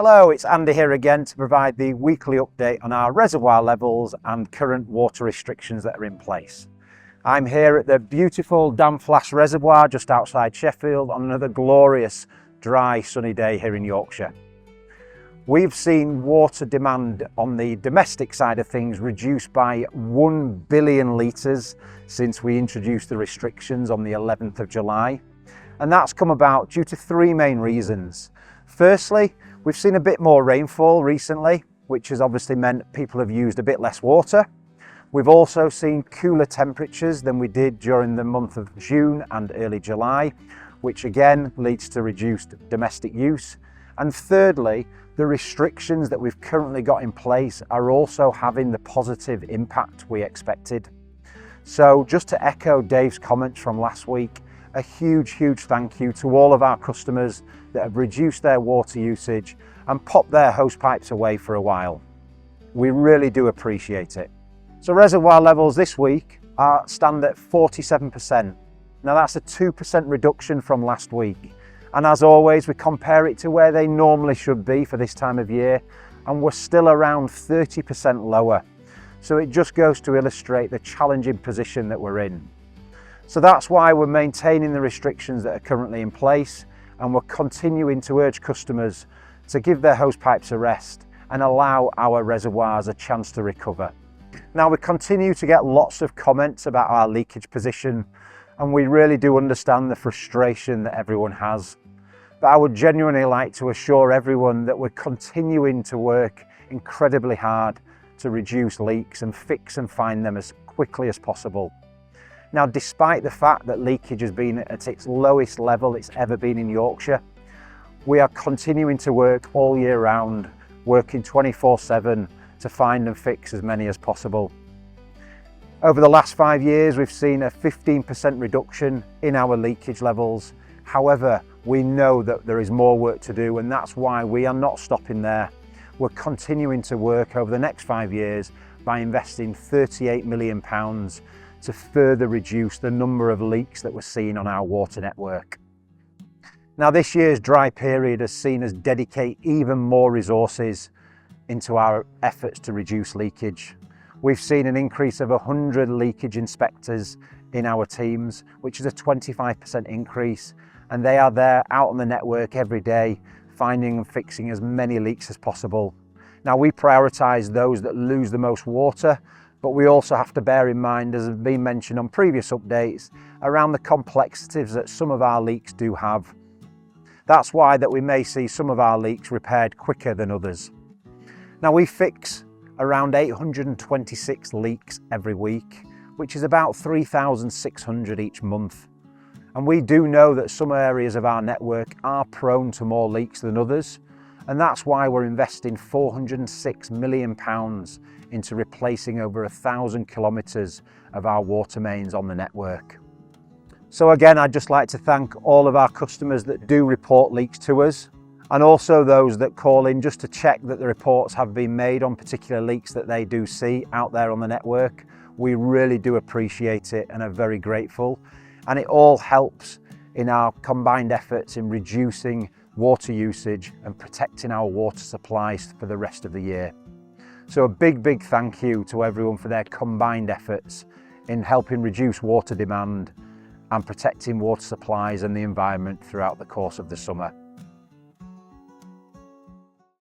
Hello, it's Andy here again to provide the weekly update on our reservoir levels and current water restrictions that are in place. I'm here at the beautiful Damflask reservoir just outside Sheffield on another glorious, dry, sunny day here in Yorkshire. We've seen water demand on the domestic side of things reduced by 1 billion litres since we introduced the restrictions on the 11th of July. And that's come about due to three main reasons. Firstly, we've seen a bit more rainfall recently, which has obviously meant people have used a bit less water. We've also seen cooler temperatures than we did during the month of June and early July, which again leads to reduced domestic use. And thirdly, the restrictions that we've currently got in place are also having the positive impact we expected. So just to echo Dave's comments from last week, a huge thank you to all of our customers that have reduced their water usage and popped their hose pipes away for a while. We really do appreciate it. So reservoir levels this week stand at 47%. Now that's a 2% reduction from last week. And as always, we compare it to where they normally should be for this time of year, and we're still around 30% lower. So it just goes to illustrate the challenging position that we're in. So that's why we're maintaining the restrictions that are currently in place, and we're continuing to urge customers to give their hose pipes a rest and allow our reservoirs a chance to recover. Now, we continue to get lots of comments about our leakage position, and we really do understand the frustration that everyone has. But I would genuinely like to assure everyone that we're continuing to work incredibly hard to reduce leaks and fix and find them as quickly as possible. Now, despite the fact that leakage has been at its lowest level it's ever been in Yorkshire, we are continuing to work all year round, working 24/7 to find and fix as many as possible. Over the last 5 years, we've seen a 15% reduction in our leakage levels. However, we know that there is more work to do, and that's why we are not stopping there. We're continuing to work over the next 5 years by investing £38 million to further reduce the number of leaks that we're seeing on our water network. Now, this year's dry period has seen us dedicate even more resources into our efforts to reduce leakage. We've seen an increase of 100 leakage inspectors in our teams, which is a 25% increase, and they are there out on the network every day, finding and fixing as many leaks as possible. Now, we prioritise those that lose the most water, but we also have to bear in mind, as has been mentioned on previous updates, around the complexities that some of our leaks do have. That's why that we may see some of our leaks repaired quicker than others. Now, we fix around 826 leaks every week, which is about 3,600 each month. And we do know that some areas of our network are prone to more leaks than others, and that's why we're investing £406 million into replacing over 1,000 kilometres of our water mains on the network. So again, I'd just like to thank all of our customers that do report leaks to us, and also those that call in just to check that the reports have been made on particular leaks that they do see out there on the network. We really do appreciate it and are very grateful. And it all helps in our combined efforts in reducing water usage and protecting our water supplies for the rest of the year. So a big thank you to everyone for their combined efforts in helping reduce water demand and protecting water supplies and the environment throughout the course of the summer.